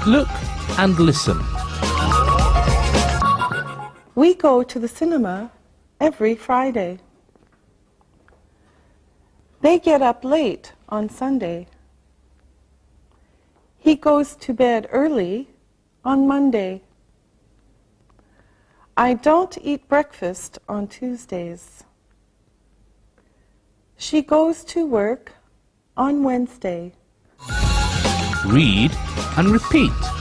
Look and listen. We go to the cinema every Friday. They get up late on Sunday. He goes to bed early on Monday. I don't eat breakfast on Tuesdays. She goes to work on Wednesday. Read and repeat.